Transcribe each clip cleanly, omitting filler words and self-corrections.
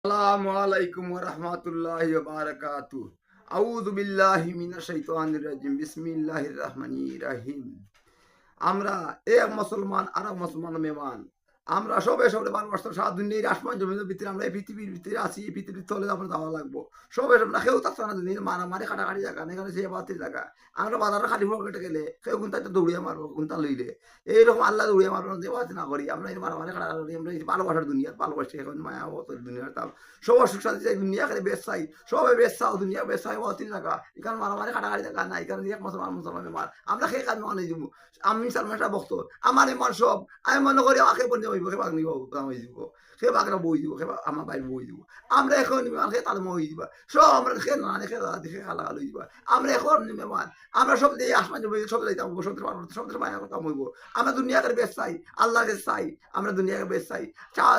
আসসালামু আলাইকুম ওয়া রাহমাতুল্লাহি ওয়া বারাকাতুহু। আউযু বিল্লাহি মিনাশ শাইতানির রাজিম। বিসমিল্লাহির রাহমানির রাহিম। আমরা এক মুসলমান আর এক মুসলমান মেহমান। আমরা সবে ভালোবাসতাম সারা দুনিয়ার আসমান জমিনের ভিতরে আমরা এই পৃথিবীর ভিতরে আছি, এই পৃথিবীর তলে আমরা যাওয়া লাগবো। সবে আমরা কেউ থাকতো না দুনিয়ার মারামারি কাটাকাটি জায়গা না, এখানে সে বাতির জায়গা। আমরা বাজারে খালি পকেটে গেলে কেউ কোনটা একটা দৌড়িয়ে মারবো, কোনটা লইলে। এইরকম আল্লাহ দৌড়িয়ে মারবো না, যে বাতি না করি। আমরা এই মারামারি কাটাকাটি আমরা এই ভালোবাসার দুনিয়া ভালোবাসি এখন মায়া অবতর দুনিয়ার তাম। সবার সুখ শান্তি চাই দুনিয়া খালি বেশ চাই। সবাই বেশ চাও দুনিয়া বেশ চাই বাতির জায়গা। এখানে মারামারি কাটাকাটি জায়গা না, এখানে এক মুসলমান মুসলমান মার। আমরা সেই কাজ মানে দিব। আমি সালমানটা বক্ত আমার এমন সব আমি মনে করি আমাকে বন্ধু হইব সে বাগনি হয়ে দিব সে বাগরা বই দিব সে আমার বাইর বই দিব আমরা এখন সে তার মই দিবা সব আমরা সে না দেখে দেখে খালা খালো দিবা আমরা এখন মেহমান আমরা সব দিয়ে আসমান সব যাইতাম সব মায়া কথা হইব আমরা দুনিয়াকে বেশ চাই আল্লাহকে চাই আমরা দুনিয়াকে বেশ চাই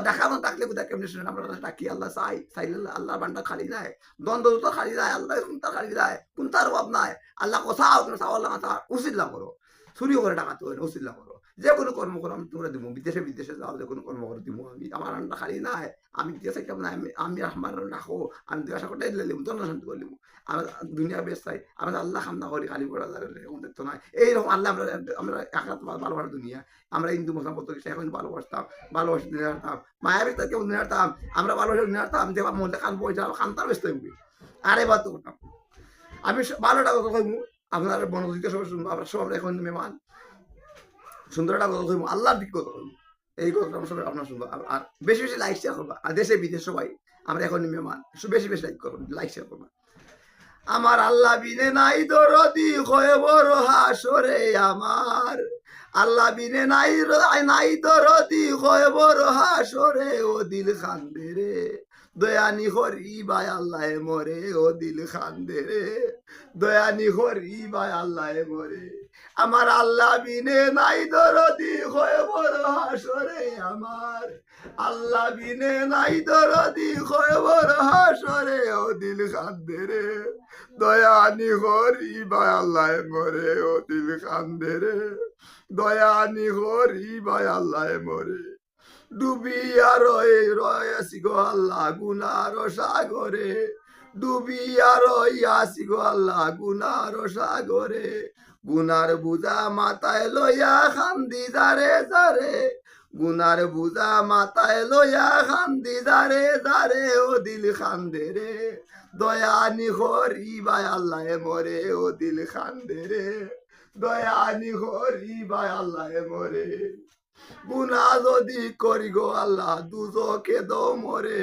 দেখানো ডাকলে কোথায় কেমনি শুনে আমরা ডাকি আল্লাহ চাই চাইলে আল্লাহ বান্ডা খালি নাই দ্বন্দ্ব তো খালি নাই আল্লাহ কোনটা খালি নাই কোনটার অভাব নাই আল্লাহ কোথাও তুমি চাওয়ার লাগা উচিত না করো চুরিও করে টাকা তো উচিত না করো যে কোনো কর্ম করো আমি তোমরা দিব বিদেশে বিদেশে যাও যে কোনো কর্ম করে দিব আমি আমার রান্না খালি নাই আমি দেশে কেমন আমি আমার রাখো আমি দেশা করতে দিলাম দন্ড শান্তি করলিম আমি দুনিয়া বেশ চাই আমি আল্লাহ খান্না করি খালি পড়া দেখতো নয় এইরকম আল্লাহ আমরা আমরা একাত ভালোবাসার দুনিয়া আমরা হিন্দু মুসলমান কত কিছু এখন ভালোবাসতাম ভালোবাসা দিনে হারতাম মায়াবী তার কেমন দিনে হারতাম আমরা ভালোবাসা দিনে হারতাম যে আমার মধ্যে কান পয়সা খান্তার ব্যস্ত হইবি আরে বাদ তো করতাম আমি ভালোটা কথা কইব আপনার বনজিতে সব আমরা এখন মেহমান সুন্দরটা কথা কইব আল্লাহর দিক কথা কইব এই কথাটা আমরা সবাই আপনার শুনবো আর বেশি বেশি লাইক শেয়ার করবা আর দেশে বিদেশে সবাই আমরা এখন মেহমান বেশি বেশি লাইক করবো লাইক শেয়ার করবা আমার আল্লাহ বিনে নাই দরদি হয়ে বড় হাসরে আমার আল্লাহ বিনে নাই দরদি হয়ে বড় হাসরে ও দিল খান্দে রে দয়ানি হরি বাই আল্লাহ মরে ও দিল খান্দে রে দয়ানি হরি বাই আল্লাহ মরে আমার আল্লাহ বিনে নাই দরদি হয়ে বড় হাসরে আমার আল্লাহ বিনে নাই দরদি হয়ে বড় হাসরে ও দিল খান্দে রে দয়ানি হরি বাই আল্লাহ মরে ও দিল খান্দে রে দয়ানি হরি বাই আল্লাহ মরে ডুবিয়া রয়েছি গো আল্লাহ গুনার সাগরে ডুবিয়া রইয়াছি গো আল্লাহ গুনার সাগরে গুনার বুঝা মাথায় লইয়া খান্দি যারে যারে গুনার বুঝা মাথায় লইয়া খান্দি যারে যারে ও দিল খান্দে রে দয়ানি হরি বাই আল্লাহ মরে ও দিল খান্দে রে দয়ানি হরি বাই আল্লাহ মরে গুনা যদি করি গো আল্লাহ দুজকে দো মরে